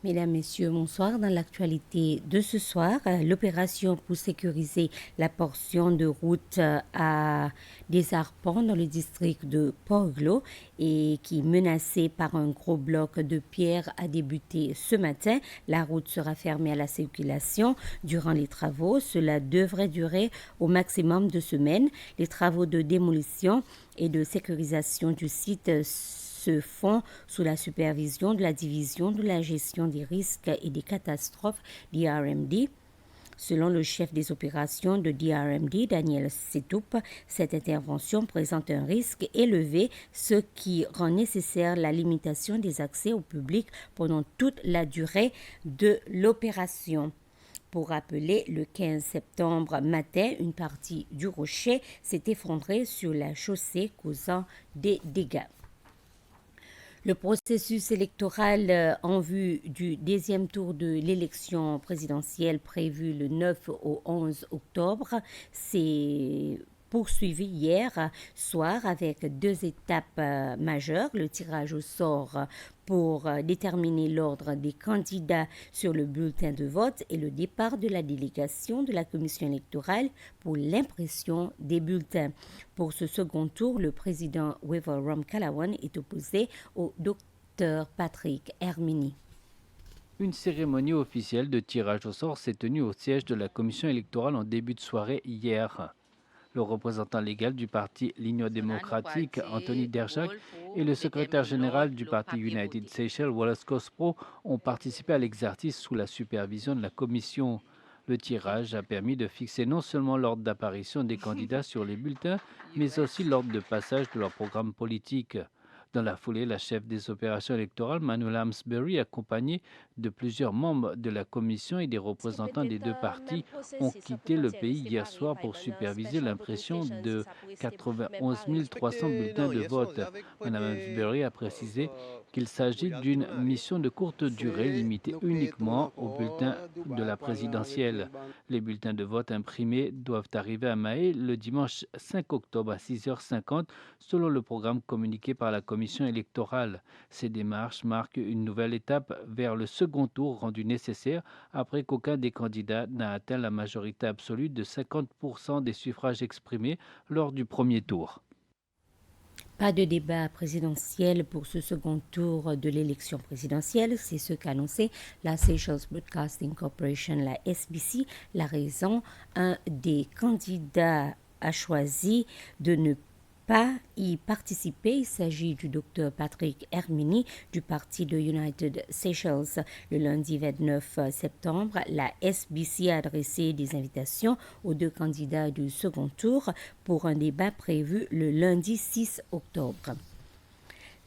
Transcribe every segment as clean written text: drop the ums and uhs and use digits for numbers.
Mesdames, Messieurs, bonsoir. Dans l'actualité de ce soir, l'opération pour sécuriser la portion de route à Desarpons dans le district de Port-Glo et qui est menacée par un gros bloc de pierre a débuté ce matin. La route sera fermée à la circulation durant les travaux. Cela devrait durer au maximum 2 semaines. Les travaux de démolition et de sécurisation du site se font sous la supervision de la division de la gestion des risques et des catastrophes DRMD. Selon le chef des opérations de DRMD, Daniel Setoup, cette intervention présente un risque élevé, ce qui rend nécessaire la limitation des accès au public pendant toute la durée de l'opération. Pour rappeler, le 15 septembre matin, une partie du rocher s'est effondrée sur la chaussée, causant des dégâts. Le processus électoral en vue du deuxième tour de l'élection présidentielle prévue le 9 au 11 octobre s'est poursuivi hier soir avec 2 étapes majeures, le tirage au sort pour déterminer l'ordre des candidats sur le bulletin de vote et le départ de la délégation de la commission électorale pour l'impression des bulletins. Pour ce second tour, le président Weverum Calawan est opposé au docteur Patrick Hermini. Une cérémonie officielle de tirage au sort s'est tenue au siège de la commission électorale en début de soirée hier. Le représentant légal du parti l'Union démocratique, Anthony Derjak, et le secrétaire général du parti United Seychelles, Wallace Kospro, ont participé à l'exercice sous la supervision de la commission. Le tirage a permis de fixer non seulement l'ordre d'apparition des candidats sur les bulletins, mais aussi l'ordre de passage de leur programme politique. Dans la foulée, la chef des opérations électorales, Manuel Amsbury, accompagnée de plusieurs membres de la commission et des représentants des deux partis, ont quitté le pays hier soir pour superviser l'impression de 91 300 bulletins de vote. Mme Amsbury a précisé qu'il s'agit d'une mission de courte durée limitée uniquement aux bulletins de la présidentielle. Les bulletins de vote imprimés doivent arriver à Mahé le dimanche 5 octobre à 6h50 selon le programme communiqué par la commission électorale. Ces démarches marquent une nouvelle étape vers le second tour rendu nécessaire après qu'aucun des candidats n'a atteint la majorité absolue de 50% des suffrages exprimés lors du premier tour. Pas de débat présidentiel pour ce second tour de l'élection présidentielle, c'est ce qu'a annoncé la Seychelles Broadcasting Corporation, la SBC. La raison, un des candidats a choisi de ne pas y participer. Il s'agit du docteur Patrick Hermini du parti de United Seychelles. Le lundi 29 septembre, la SBC a adressé des invitations aux 2 candidats du second tour pour un débat prévu le lundi 6 octobre.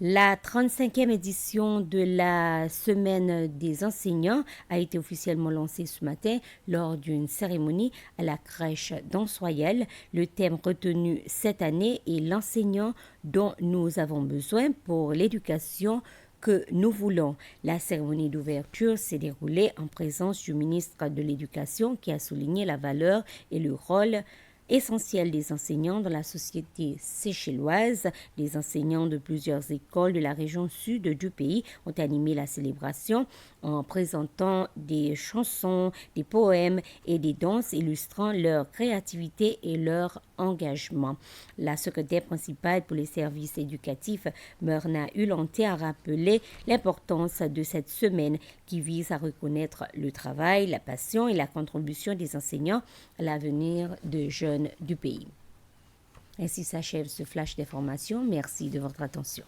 La 35e édition de la Semaine des enseignants a été officiellement lancée ce matin lors d'une cérémonie à la crèche d'Ansoyel. Le thème retenu cette année est l'enseignant dont nous avons besoin pour l'éducation que nous voulons. La cérémonie d'ouverture s'est déroulée en présence du ministre de l'Éducation qui a souligné la valeur et le rôle essentiel des enseignants dans la société séchelloise. Les enseignants de plusieurs écoles de la région sud du pays ont animé la célébration en présentant des chansons, des poèmes et des danses illustrant leur créativité et leur engagement. La secrétaire principale pour les services éducatifs, Myrna Ulanté, a rappelé l'importance de cette semaine qui vise à reconnaître le travail, la passion et la contribution des enseignants à l'avenir de jeunes du pays. Ainsi s'achève ce flash d'information. Merci de votre attention.